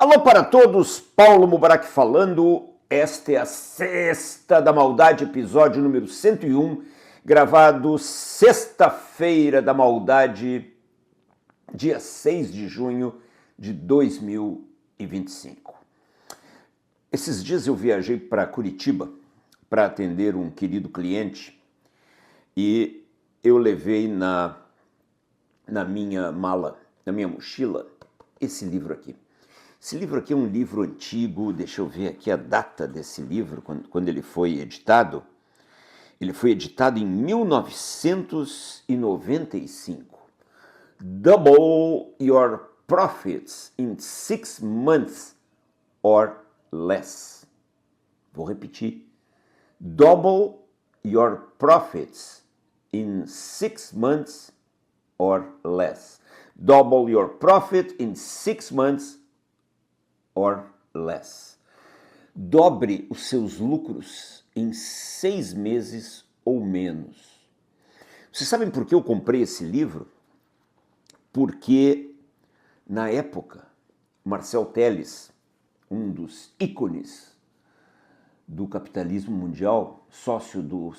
Alô para todos, Paulo Mubarak falando. Esta é a Sexta da Maldade, episódio número 101, gravado sexta-feira da Maldade, dia 6 de junho de 2025. Esses dias eu viajei para Curitiba para atender um querido cliente e eu levei na minha mala, na minha mochila, esse livro aqui. Esse livro aqui é um livro antigo, deixa eu ver aqui a data desse livro, quando ele foi editado. Ele foi editado em 1995. Double your profits in 6 months or less. Vou repetir. Double your profits in 6 months or less. Double your profit in 6 months or less. Dobre os seus lucros em 6 meses ou menos. Vocês sabem por que eu comprei esse livro? Porque, na época, Marcel Telles, um dos ícones do capitalismo mundial, sócio do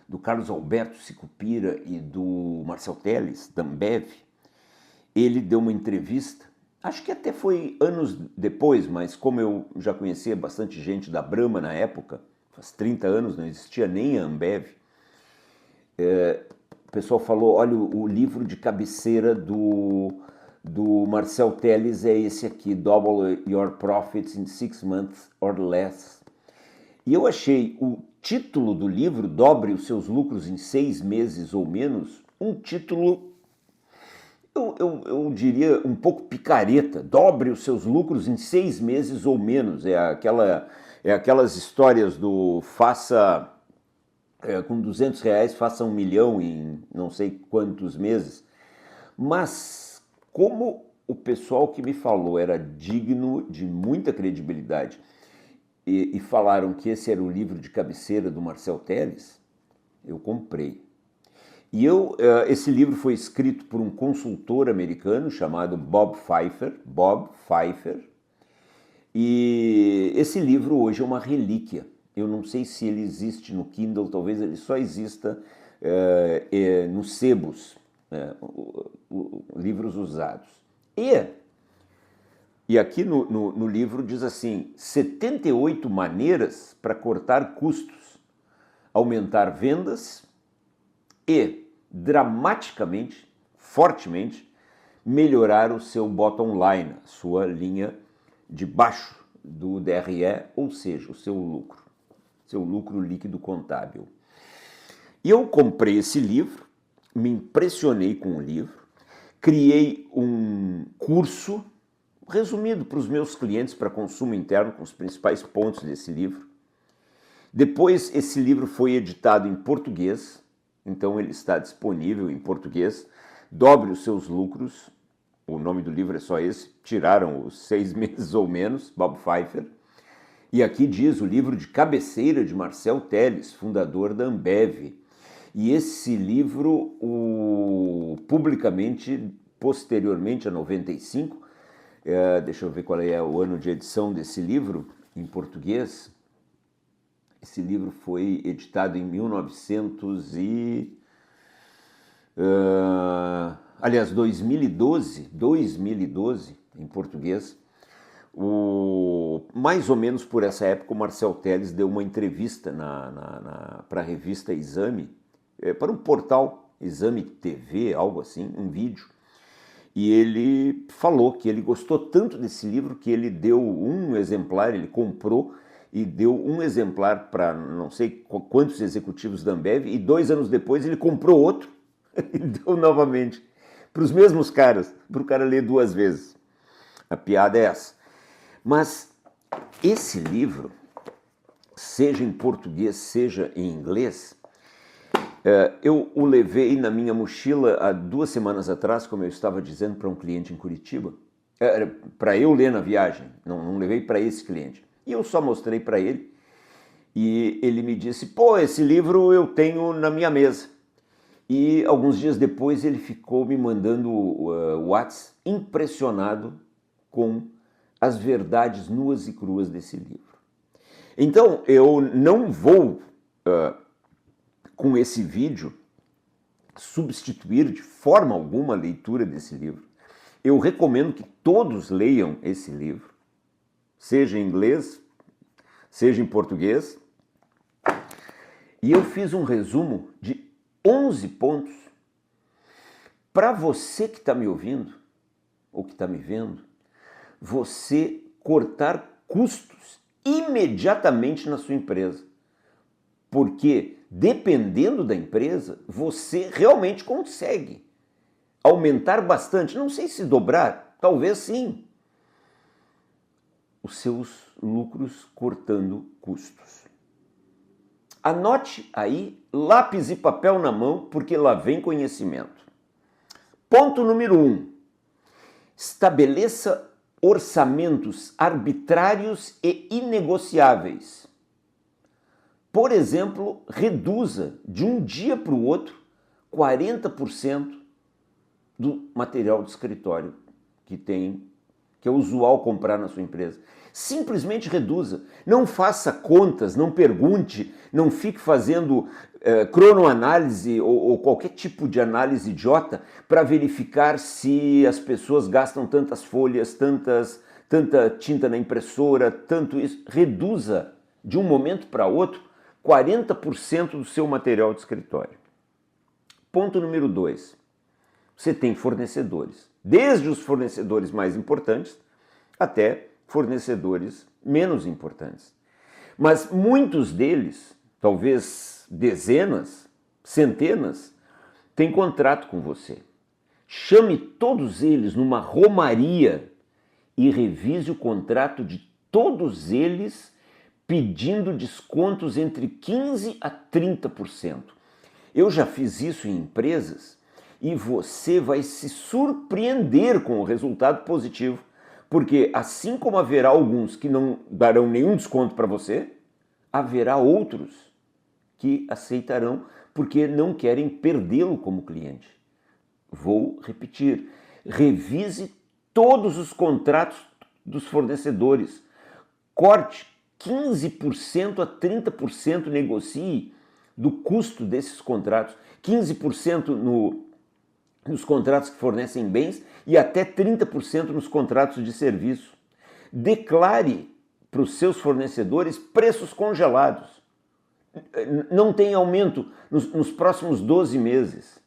do Carlos Alberto Sicupira e do Marcel Telles, da Ambev, ele deu uma entrevista. Acho que até foi anos depois, mas como eu já conhecia bastante gente da Brahma na época, faz 30 anos, não existia nem a Ambev, o pessoal falou, olha, o livro de cabeceira do Marcel Telles é esse aqui, Double Your Profits in 6 Months or Less. E eu achei o título do livro, Dobre os seus lucros em 6 meses ou menos, um título... Eu diria um pouco picareta. Dobre os seus lucros em 6 meses ou menos. É aquelas histórias do faça com R$200 faça 1 milhão em não sei quantos meses. Mas como o pessoal que me falou era digno de muita credibilidade e falaram que esse era o livro de cabeceira do Marcel Telles, eu comprei. E esse livro foi escrito por um consultor americano chamado Bob Fifer, e esse livro hoje é uma relíquia. Eu não sei se ele existe no Kindle, talvez ele só exista nos sebos, livros usados. E aqui no livro diz assim, 78 maneiras para cortar custos, aumentar vendas e, dramaticamente, fortemente, melhorar o seu bottom line, a sua linha de baixo do DRE, ou seja, o seu lucro líquido contábil. E eu comprei esse livro, me impressionei com o livro, criei um curso resumido para os meus clientes para consumo interno, com os principais pontos desse livro. Depois, esse livro foi editado em português, então ele está disponível em português. Dobre os seus lucros, o nome do livro é só esse, tiraram os 6 meses ou menos, Bob Fifer. E aqui diz o livro de cabeceira de Marcel Telles, fundador da Ambev. E esse livro, publicamente, posteriormente a 95, deixa eu ver qual é o ano de edição desse livro em português. Esse livro foi editado em 2012, em português. Mais ou menos por essa época, o Marcel Telles deu uma entrevista para a revista Exame, para um portal, Exame TV, algo assim, um vídeo. E ele falou que ele gostou tanto desse livro que ele deu um exemplar, ele comprou e deu um exemplar para não sei quantos executivos da Ambev, e 2 anos depois ele comprou outro e deu novamente para os mesmos caras, para o cara ler 2 vezes. A piada é essa. Mas esse livro, seja em português, seja em inglês, eu o levei na minha mochila há 2 semanas atrás, como eu estava dizendo para um cliente em Curitiba, para eu ler na viagem, não levei para esse cliente. E eu só mostrei para ele e ele me disse, pô, esse livro eu tenho na minha mesa. E alguns dias depois ele ficou me mandando WhatsApp impressionado com as verdades nuas e cruas desse livro. Então, eu não vou, com esse vídeo, substituir de forma alguma a leitura desse livro. Eu recomendo que todos leiam esse livro, seja em inglês, seja em português. E eu fiz um resumo de 11 pontos para você que está me ouvindo, ou que está me vendo, você cortar custos imediatamente na sua empresa. Porque, dependendo da empresa, você realmente consegue aumentar bastante, não sei se dobrar, talvez sim, os seus lucros cortando custos. Anote aí, lápis e papel na mão, porque lá vem conhecimento. Ponto número 1. Estabeleça orçamentos arbitrários e inegociáveis. Por exemplo, reduza de um dia para o outro 40% do material de escritório que é usual comprar na sua empresa. Simplesmente reduza. Não faça contas, não pergunte, não fique fazendo cronoanálise ou qualquer tipo de análise idiota para verificar se as pessoas gastam tantas folhas, tanta tinta na impressora, tanto isso. Reduza de um momento para outro 40% do seu material de escritório. Ponto número 2. Você tem fornecedores, desde os fornecedores mais importantes até fornecedores menos importantes. Mas muitos deles, talvez dezenas, centenas, têm contrato com você. Chame todos eles numa romaria e revise o contrato de todos eles, pedindo descontos entre 15% a 30%. Eu já fiz isso em empresas e você vai se surpreender com o resultado positivo, porque assim como haverá alguns que não darão nenhum desconto para você, haverá outros que aceitarão porque não querem perdê-lo como cliente. Vou repetir, revise todos os contratos dos fornecedores, corte 15% a 30%, negocie do custo desses contratos, 15% nos contratos que fornecem bens e até 30% nos contratos de serviço. Declare para os seus fornecedores preços congelados. Não tem aumento nos próximos 12 meses.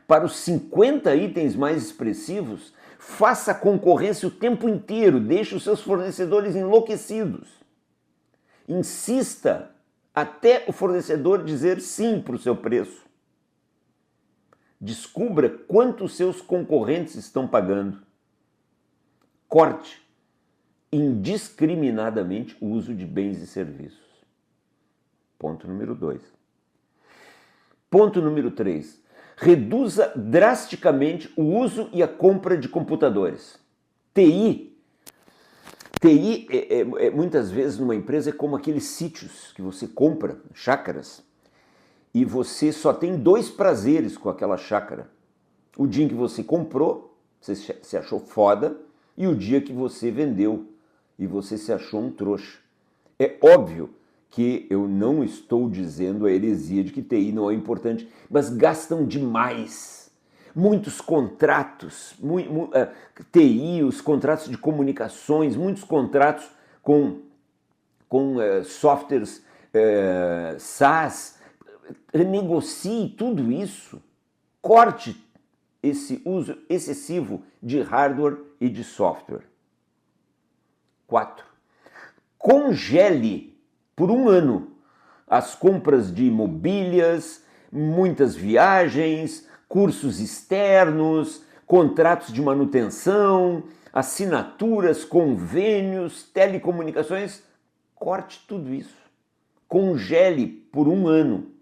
Para os 50 itens mais expressivos, faça concorrência o tempo inteiro, deixe os seus fornecedores enlouquecidos. Insista até o fornecedor dizer sim para o seu preço. Descubra quanto os seus concorrentes estão pagando. Corte indiscriminadamente o uso de bens e serviços. Ponto número 2. Ponto número 3. Reduza drasticamente o uso e a compra de computadores. TI muitas vezes numa empresa é como aqueles sítios que você compra, chácaras, e você só tem 2 prazeres com aquela chácara. O dia em que você comprou, você se achou foda, e o dia que você vendeu e você se achou um trouxa. É óbvio que eu não estou dizendo a heresia de que TI não é importante, mas gastam demais. Muitos contratos, TI, os contratos de comunicações, muitos contratos com softwares SaaS. Negocie tudo isso, corte esse uso excessivo de hardware e de software. 4. Congele por 1 ano as compras de mobílias, muitas viagens, cursos externos, contratos de manutenção, assinaturas, convênios, telecomunicações. Corte tudo isso. Congele por 1 ano.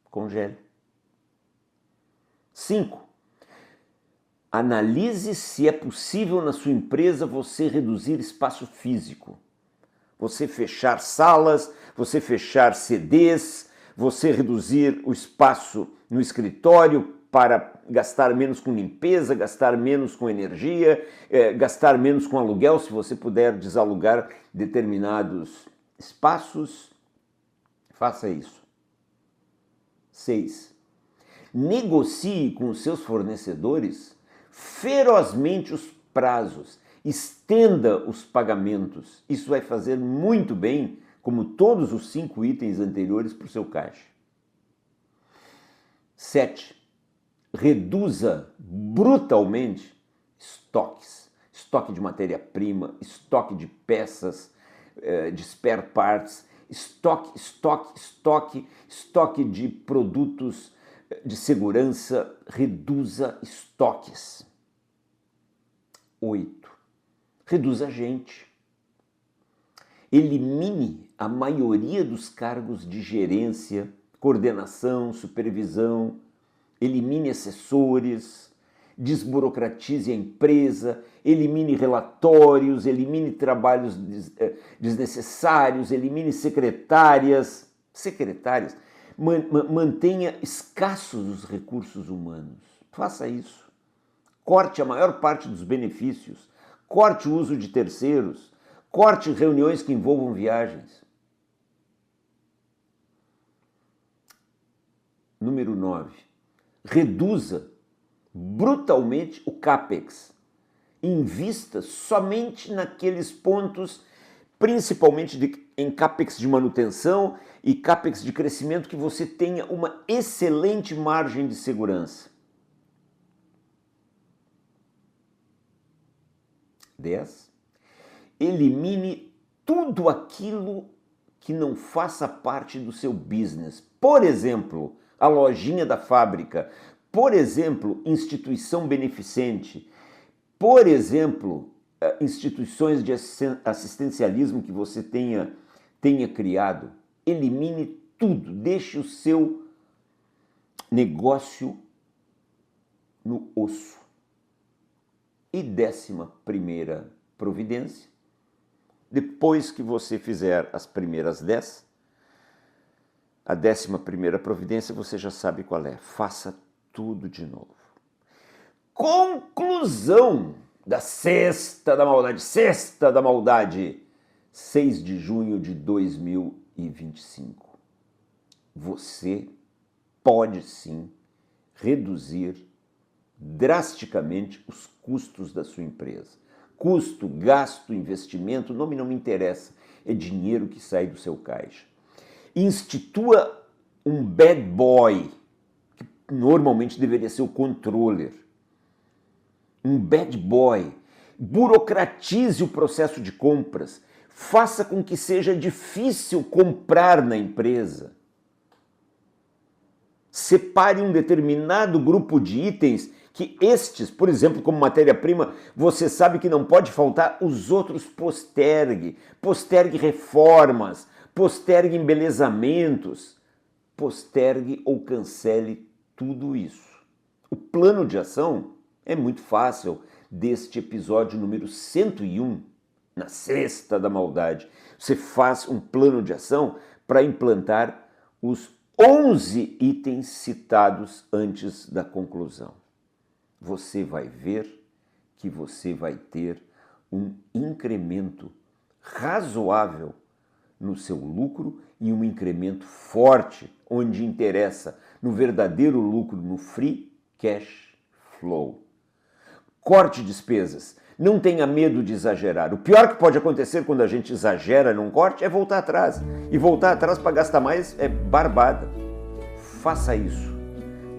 Congele. 5. Analise se é possível na sua empresa você reduzir espaço físico. Você fechar salas, você fechar CDs, você reduzir o espaço no escritório para gastar menos com limpeza, gastar menos com energia, gastar menos com aluguel, se você puder desalugar determinados espaços, faça isso. 6. Negocie com os seus fornecedores ferozmente os prazos, estenda os pagamentos. Isso vai fazer muito bem, como todos os 5 itens anteriores, para o seu caixa. 7. Reduza brutalmente estoques. Estoque de matéria-prima, estoque de peças, de spare parts, estoque de produtos de segurança. Reduza estoques. 8. Reduza gente. Elimine a maioria dos cargos de gerência, coordenação, supervisão. Elimine assessores, desburocratize a empresa, elimine relatórios, elimine trabalhos desnecessários, elimine secretárias, mantenha escassos os recursos humanos. Faça isso. Corte a maior parte dos benefícios, corte o uso de terceiros, corte reuniões que envolvam viagens. Número 9. Reduza brutalmente o CAPEX. Invista somente naqueles pontos, principalmente em CAPEX de manutenção e CAPEX de crescimento, que você tenha uma excelente margem de segurança. 10. Elimine tudo aquilo que não faça parte do seu business. Por exemplo, a lojinha da fábrica. Por exemplo, instituição beneficente. Por exemplo, instituições de assistencialismo que você tenha criado. Elimine tudo. Deixe o seu negócio no osso. E 11ª providência, depois que você fizer as primeiras 10, a 11ª providência você já sabe qual é. Faça tudo de novo. Conclusão da Sexta da Maldade. Sexta da Maldade, 6 de junho de 2025. Você pode sim reduzir drasticamente os custos da sua empresa. Custo, gasto, investimento, nome não me interessa, é dinheiro que sai do seu caixa. Institua um bad boy, que normalmente deveria ser o controller. Um bad boy. Burocratize o processo de compras. Faça com que seja difícil comprar na empresa. Separe um determinado grupo de itens que estes, por exemplo, como matéria-prima, você sabe que não pode faltar, os outros postergue. Postergue reformas, postergue embelezamentos, postergue ou cancele tudo isso. O plano de ação é muito fácil deste episódio número 101, na Sexta da Maldade. Você faz um plano de ação para implantar os 11 itens citados antes da conclusão. Você vai ver que você vai ter um incremento razoável no seu lucro e um incremento forte, onde interessa no verdadeiro lucro, no free cash flow. Corte despesas. Não tenha medo de exagerar. O pior que pode acontecer quando a gente exagera num corte é voltar atrás. E voltar atrás para gastar mais é barbada. Faça isso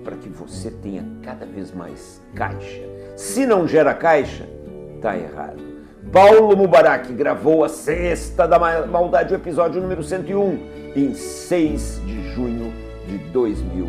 para que você tenha cada vez mais caixa. Se não gera caixa, tá errado. Paulo Mubarak gravou a Sexta da Maldade, o episódio número 101, em 6 de junho de 2000.